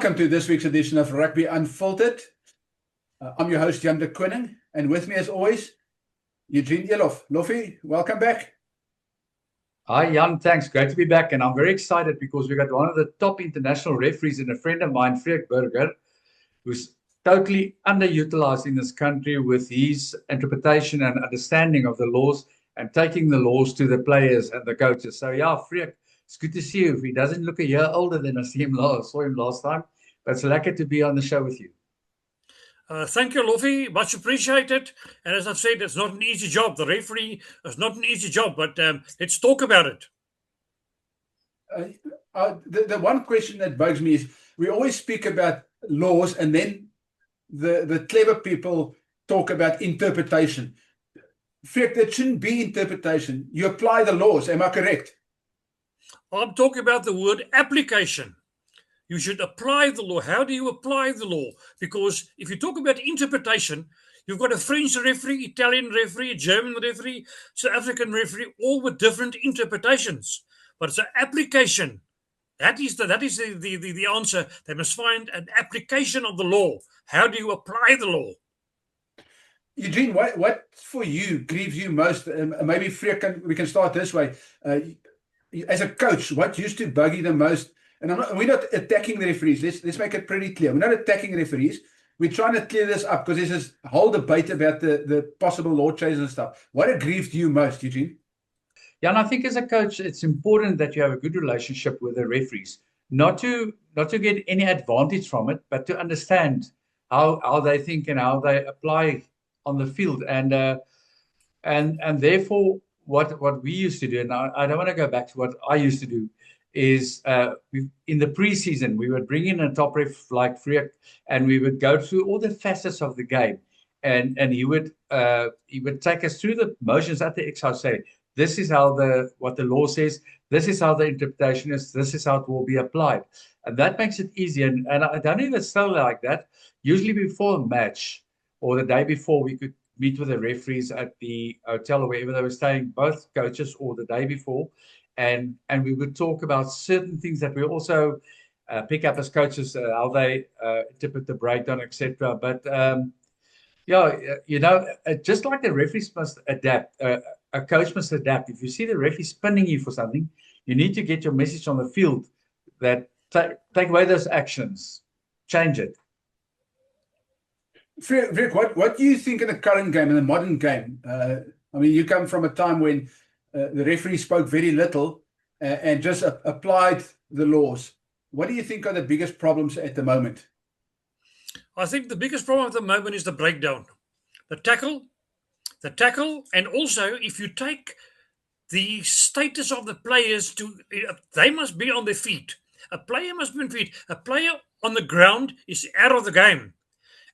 Welcome to this week's edition of Rugby Unfiltered. I'm your host, Jan de Koning, and with me as always, Eugene Eloff. Loffie, welcome back. Hi, Jan. Thanks. Great to be back. And I'm very excited because we got one of the top international referees and a friend of mine, Freek Burger, who's totally underutilized in this country with his interpretation and understanding of the laws and taking the laws to the players and the coaches. So, yeah, Freek, it's good to see you. He doesn't look a year older than I saw him last time, but it's lekker to be on the show with you. Thank you, Loffie. Much appreciated. And as I've said, it's not an easy job. The referee is not an easy job, but let's talk about it. The one question that bugs me is we always speak about laws and then the clever people talk about interpretation. Freek, that shouldn't be interpretation. You apply the laws. Am I correct? I'm talking about the word application. You should apply the law. How do you apply the law? Because if you talk about interpretation, you've got a French referee, Italian referee, German referee, South African referee, all with different interpretations. But it's an application. That is the answer. They must find an application of the law. How do you apply the law? Eugene, what for you grieves you most? Maybe Freek, we can start this way. As a coach, what used to bug you the most? And we're not attacking the referees. Let's make it pretty clear. We're not attacking referees. We're trying to clear this up because there's this whole debate about the possible law changes and stuff. What aggrieved you most, Eugene? Yeah, and I think as a coach, it's important that you have a good relationship with the referees, not to get any advantage from it, but to understand how they think and how they apply on the field. And therefore, what we used to do, and I don't want to go back to what I used to do, is in the preseason, we would bring in a top ref like Freek, and we would go through all the facets of the game. And he would take us through the motions at the X-house, say, this is how what the law says, this is how the interpretation is, this is how it will be applied. And that makes it easier. And I don't even still like that. Usually before a match or the day before, we could meet with the referees at the hotel or wherever they were staying, both coaches, or the day before. And we would talk about certain things that we also pick up as coaches, how they interpret the breakdown, etc. But just like the referees must adapt, a coach must adapt. If you see the referee spinning you for something, you need to get your message on the field that take away those actions, change it. Freek, what do you think in the current game, in the modern game? I mean, you come from a time when the referee spoke very little and just applied the laws. What do you think are the biggest problems at the moment? I think the biggest problem at the moment is the breakdown, the tackle, and also if you take the status of the players they must be on their feet. A player must be on feet. A player on the ground is out of the game.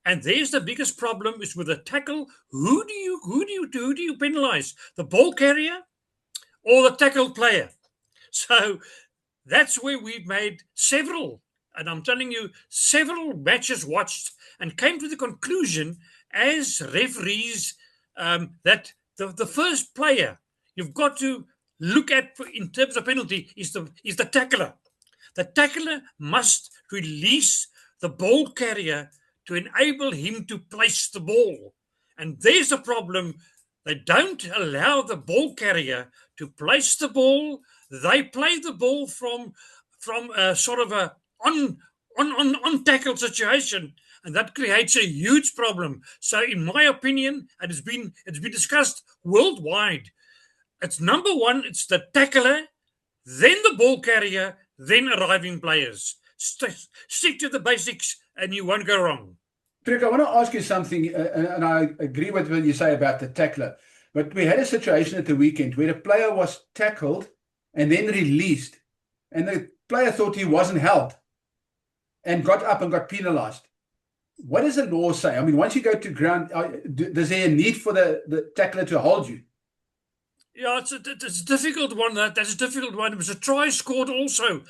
And there's the biggest problem is with the tackle. Who do you penalize? The ball carrier or the tackle player? So that's where we've made several, and I'm telling you, several matches watched and came to the conclusion as referees that the first player you've got to look at in terms of penalty is the tackler. The tackler must release the ball carrier to enable him to place the ball. And there's the problem. They don't allow the ball carrier to place the ball. They play the ball from a sort of a on tackle situation, and that creates a huge problem. So, in my opinion, and it's been discussed worldwide, it's number one, it's the tackler, then the ball carrier, then arriving players. Stick to the basics, and you won't go wrong. Freek, I want to ask you something, and I agree with what you say about the tackler. But we had a situation at the weekend where a player was tackled and then released, and the player thought he wasn't held and got up and got penalized. What does the law say? I mean, once you go to ground, is there a need for the tackler to hold you? Yeah, it's a difficult one. That's a difficult one. It was a try scored also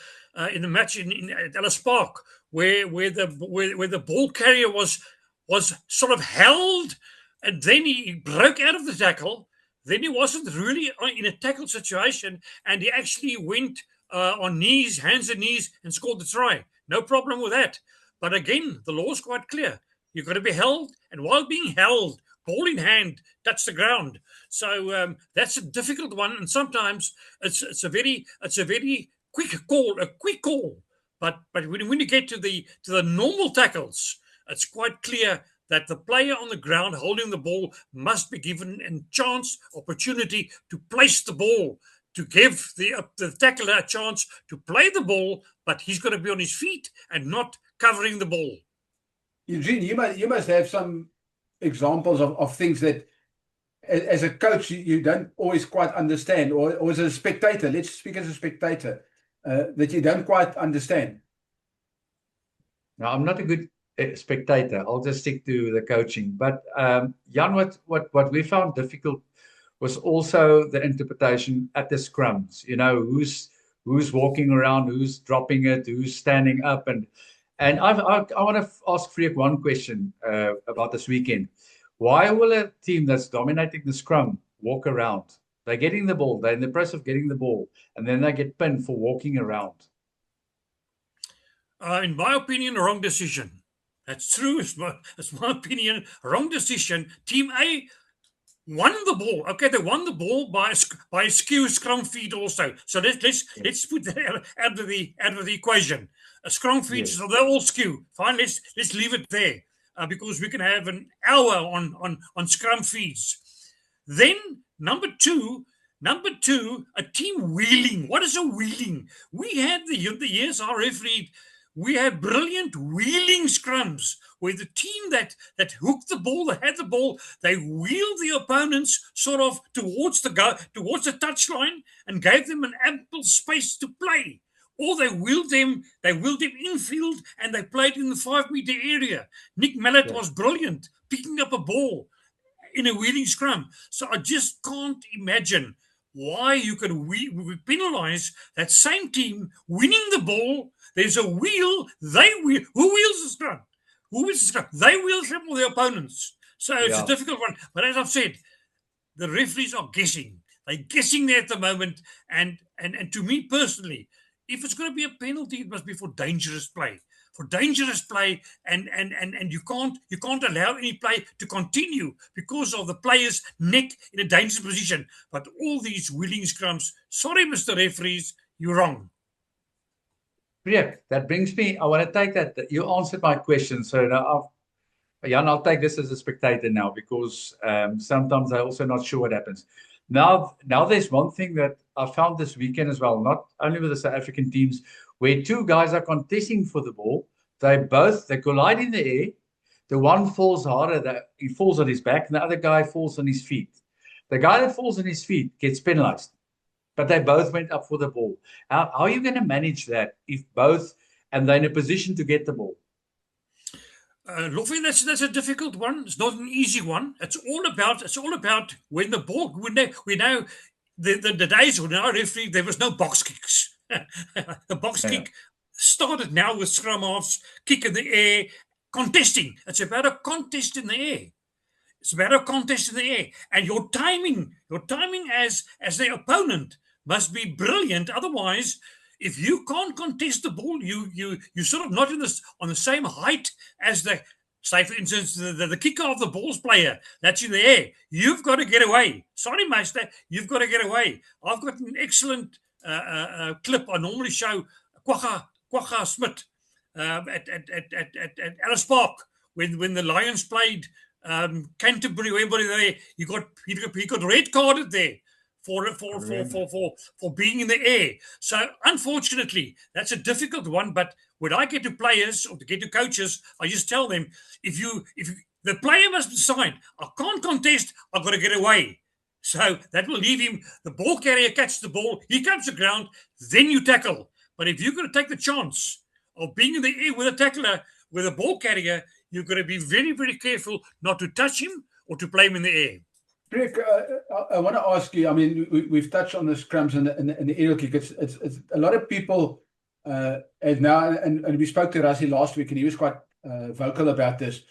in the match at Ellis Park, where the ball carrier was sort of held, and then he broke out of the tackle. Then he wasn't really in a tackle situation, and he actually went on knees, hands and knees, and scored the try. No problem with that. But again, the law is quite clear. You've got to be held, and while being held, ball in hand, touch the ground. So that's a difficult one, and sometimes it's a very quick call. But when you get to the normal tackles, it's quite clear that the player on the ground holding the ball must be given a chance, opportunity to place the ball, to give the tackler a chance to play the ball, but he's got to be on his feet and not covering the ball. Eugene, you must have some examples of things that, as a coach, you don't always quite understand, or as a spectator, let's speak as a spectator, that you don't quite understand. Now, I'm not a good spectator. I'll just stick to the coaching. But Jan, what we found difficult was also the interpretation at the scrums. You know, who's walking around, who's dropping it, who's standing up, and I want to ask Freek one question about this weekend. Why will a team that's dominating the scrum walk around? They're getting the ball. They're in the process of getting the ball, and then they get pinned for walking around. In my opinion, a wrong decision. That's true. It's my opinion. Wrong decision. Team A won the ball. Okay, they won the ball by a skew scrum feed also. So let's put that out of the equation. A scrum feed, yes. So they're all skew. Fine, let's leave it there because we can have an hour on scrum feeds. Then number two, a team wheeling. What is a wheeling? We had the years I refereed. We had brilliant wheeling scrums where the team that hooked the ball, that had the ball, they wheeled the opponents sort of towards the touchline and gave them an ample space to play. Or they wheeled them infield and they played in the 5-meter area. Nick Mallet was brilliant picking up a ball in a wheeling scrum. So I just can't imagine why you could penalize that same team winning the ball. There's a wheel, they wheel. Who wheels the scrum? They wheel scrum for their opponents. So it's a difficult one. But as I've said, the referees are guessing. They're guessing there at the moment. And to me personally, if it's going to be a penalty, it must be for dangerous play. For dangerous play, and you can't allow any play to continue because of the player's neck in a dangerous position. But all these wheeling scrums, sorry, Mr. Referees, you're wrong. Yeah, that brings me, I want to take that. You answered my question. So now, Jan, I'll take this as a spectator now because sometimes I'm also not sure what happens. Now there's one thing that I found this weekend as well, not only with the South African teams, where two guys are contesting for the ball. They collide in the air. The one falls harder, he falls on his back, and the other guy falls on his feet. The guy that falls on his feet gets penalized. But they both went up for the ball. How are you going to manage that if both and they're in a position to get the ball? Lofi, that's a difficult one. It's not an easy one. It's all about when the ball. We know the days when I refereed, there was no box kicks. The box kick started now with scrum halves, kick in the air, contesting. It's about a contest in the air. It's about a contest in the air, and your timing as the opponent must be brilliant. Otherwise, if you can't contest the ball, you sort of not on the same height as say for instance the kicker of the ball's player that's in the air. You've got to get away. Sorry, Meister, you've got to get away. I've got an excellent clip I normally show Kwagga Smith at Ellis Park when the Lions played Canterbury, everybody there, he got red carded there for being in the air. So unfortunately, that's a difficult one. But when I get to players or to get to coaches, I just tell them if the player must decide, I can't contest, I've got to get away. So that will leave him. The ball carrier catches the ball, he comes to ground, then you tackle. But if you're going to take the chance of being in the air with a tackler, with a ball carrier, you've got to be very, very careful not to touch him or to play him in the air. Rick, I want to ask you, I mean, we've touched on the scrums and the aerial kick. It's a lot of people have now, and we spoke to Rassie last week, and he was quite vocal about this.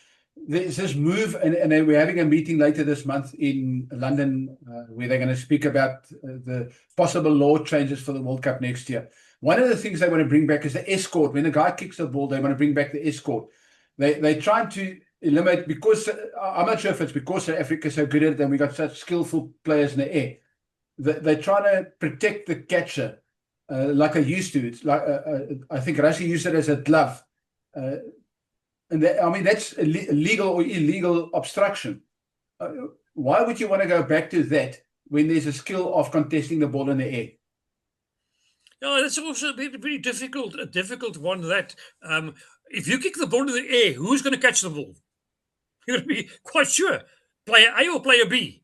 There's this move, and we're having a meeting later this month in London where they're going to speak about the possible law changes for the World Cup next year. One of the things they want to bring back is the escort. When a guy kicks the ball, they want to bring back the escort. They're trying to eliminate, because I'm not sure if it's because South Africa is so good at it and we got such skillful players in the air. They're trying to protect the catcher like they used to. It's like I think Rassie used it as a glove. And I mean, that's legal or illegal obstruction. Why would you want to go back to that when there's a skill of contesting the ball in the air? Yeah, that's also a very difficult one. That if you kick the ball in the air, who's going to catch the ball? You're going to be quite sure. Player A or player B?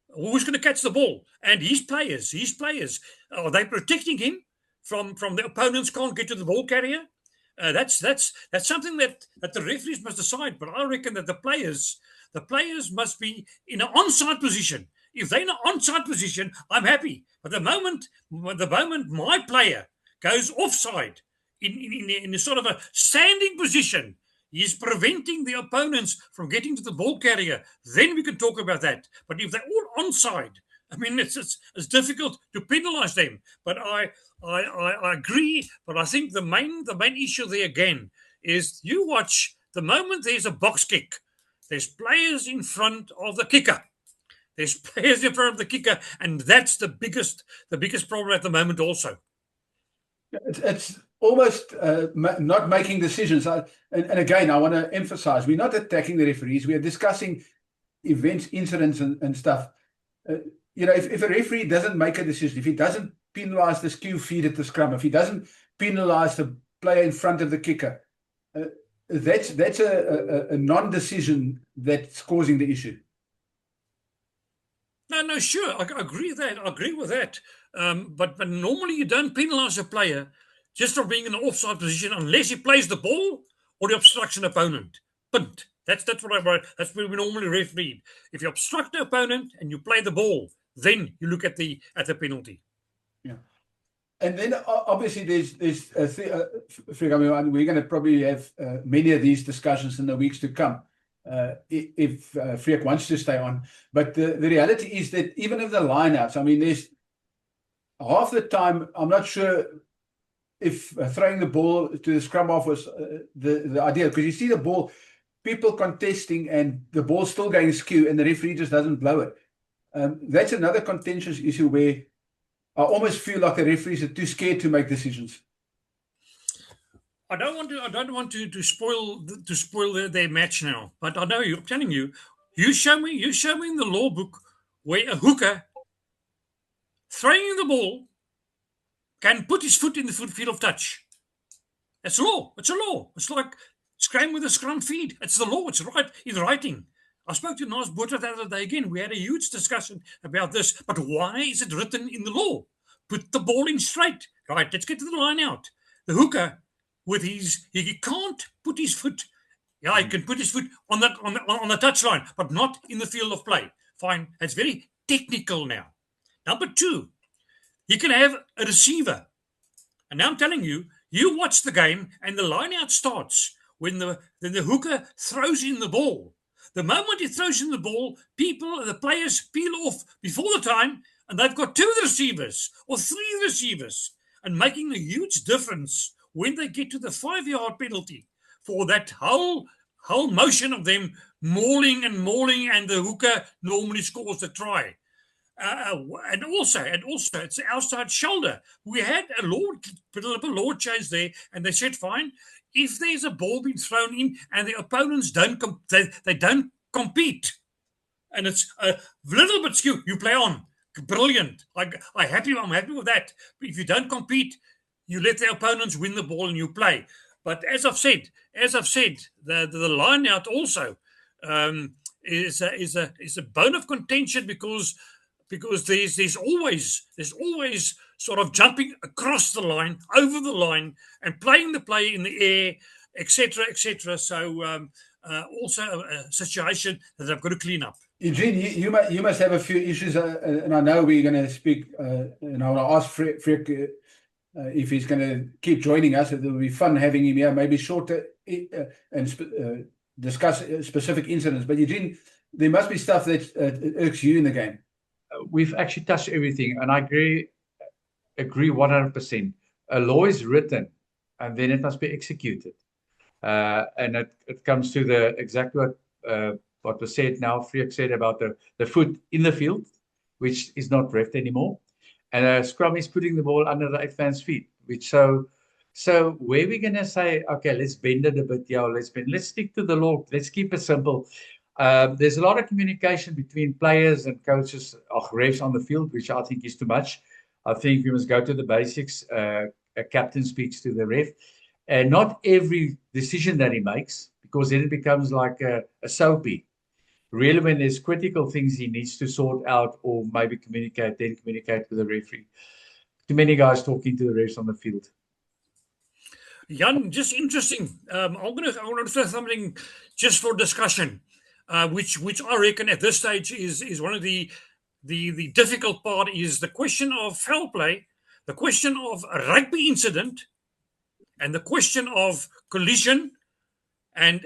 Who's going to catch the ball? And his players, are they protecting him from the opponents can't get to the ball carrier? That's something that the referees must decide. But I reckon that the players must be in an onside position. If they're in an onside position, I'm happy. But the moment my player goes offside in a sort of a standing position, he's preventing the opponents from getting to the ball carrier. Then we can talk about that. But if they're all onside, I mean, it's difficult to penalise them. But I agree. But I think the main issue there again is you watch the moment there's a box kick, there's players in front of the kicker. There's players in front of the kicker, and that's the biggest problem at the moment also. It's almost not making decisions. And again, I want to emphasize, we're not attacking the referees. We are discussing events, incidents, and stuff. If a referee doesn't make a decision, if he doesn't penalise the skew feed at the scrum, if he doesn't penalise the player in front of the kicker, that's a non-decision that's causing the issue. No, sure, I agree with that. But normally you don't penalise a player just for being in an offside position unless he plays the ball or the obstruction opponent. But that's where we normally referee. If you obstruct the opponent and you play the ball, then you look at the penalty. Yeah, and then obviously there's we're going to probably have many of these discussions in the weeks to come. If Freek wants to stay on. But the reality is that even if the lineouts, I mean, there's half the time, I'm not sure if throwing the ball to the scrum half was the idea, because you see the ball, people contesting and the ball still going skew and the referee just doesn't blow it. That's another contentious issue where I almost feel like the referees are too scared to make decisions. I don't want to spoil their match now, but I'm telling you, you show me in the law book where a hooker throwing the ball can put his foot in the field of touch. It's law. It's a law. It's like scrum with a scrum feed. It's the law. It's right in writing. I spoke to Nas Botha the other day again. We had a huge discussion about this. But why is it written in the law? Put the ball in straight. Right, let's get to the line out. The hooker, he can't put his foot. Yeah, he can put his foot on the touchline, but not in the field of play. Fine. It's very technical now. Number two, he can have a receiver. And now I'm telling you, you watch the game and the line out starts when the hooker throws in the ball. The moment he throws in the ball, the players peel off before the time, and they've got 2 receivers or 3 receivers, and making a huge difference when they get to the 5-yard penalty for that whole motion of them mauling, and the hooker normally scores the try. And also, it's the outside shoulder. We had a law change there, and they said, fine, if there's a ball being thrown in and the opponents don't compete, and it's a little bit skew, you play on. Brilliant. I'm happy with that. But if you don't compete, you let the opponents win the ball and you play. But as I've said, the line out also is a bone of contention because there's always sort of jumping across the line, over the line, and playing the play in the air, etc., etc. So also a situation that I've got to clean up. Eugene, you must have a few issues, and I know we're going to speak, and I want to ask Freek if he's going to keep joining us. It will be fun having him here, maybe shorter and discuss specific incidents. But Eugene, there must be stuff that irks you in the game. We've actually touched everything, and I agree 100%. a law is written, and then it must be executed. And it comes to the exactly what was said now. Freek said about the foot in the field, which is not ref anymore, and a scrum is putting the ball under the 8th man's feet. Which so where we're gonna say, okay, let's bend it a bit, let's stick to the law. Let's keep it simple. There's a lot of communication between players and coaches, refs on the field, which I think is too much. I think we must go to the basics. A captain speaks to the ref, and not every decision that he makes, because then it becomes like a soapy. Really, when there's critical things he needs to sort out or maybe communicate with the referee. Too many guys talking to the refs on the field. Jan, just interesting. I want to throw something just for discussion, which I reckon at this stage is one of the difficult part is the question of foul play, the question of a rugby incident, and the question of collision, and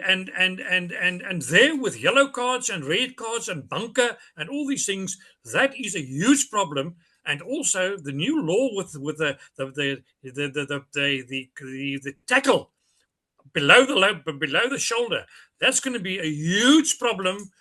there with yellow cards and red cards and bunker and all these things, that is a huge problem. And also the new law with the tackle below the shoulder, that's going to be a huge problem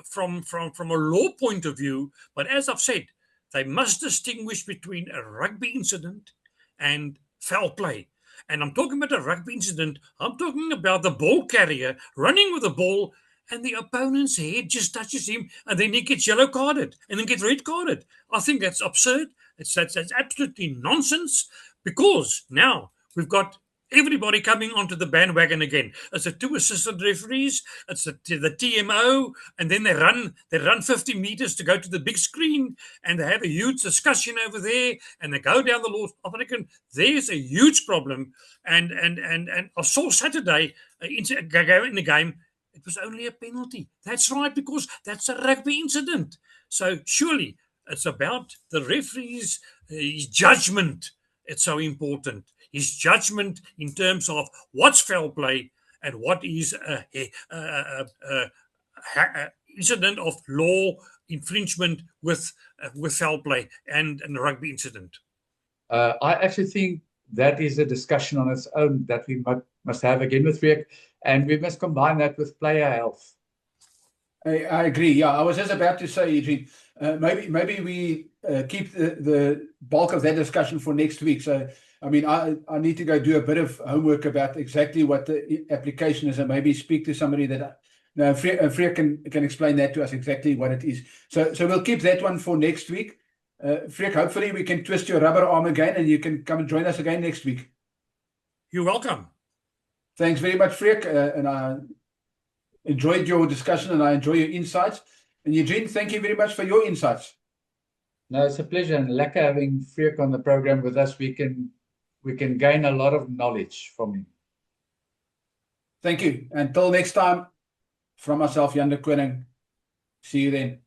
from a law point of view. But as I've said, they must distinguish between a rugby incident and foul play. And I'm talking about a rugby incident. I'm talking about the ball carrier running with the ball and the opponent's head just touches him, and then he gets yellow carded and then gets red carded. I think that's absurd. That's absolutely nonsense, because now we've got everybody coming onto the bandwagon again. It's the 2 assistant referees, it's the TMO, and then they run 50 meters to go to the big screen, and they have a huge discussion over there, and they go down the law. I reckon there's a huge problem. And I saw Saturday in the game, it was only a penalty. That's right, because that's a rugby incident. So surely it's about the referee's his judgment. It's so important. His judgment in terms of what's foul play and what is a incident of law infringement with foul play and a rugby incident. I actually think that is a discussion on its own that we must have again with Freek, and we must combine that with player health. I agree. Yeah, I was just about to say, Eugene, maybe we keep the bulk of that discussion for next week. So, I mean, I need to go do a bit of homework about exactly what the application is, and maybe speak to somebody that Freek can explain that to us exactly what it is. So we'll keep that one for next week. Freek, hopefully we can twist your rubber arm again, and you can come and join us again next week. You're welcome. Thanks very much, Freek, and I enjoyed your discussion and I enjoy your insights. And Eugene, thank you very much for your insights. No, it's a pleasure, and lekker having Freek on the program with us. We can gain a lot of knowledge from him. Thank you. Until next time, from myself, Jan de Koning. See you then.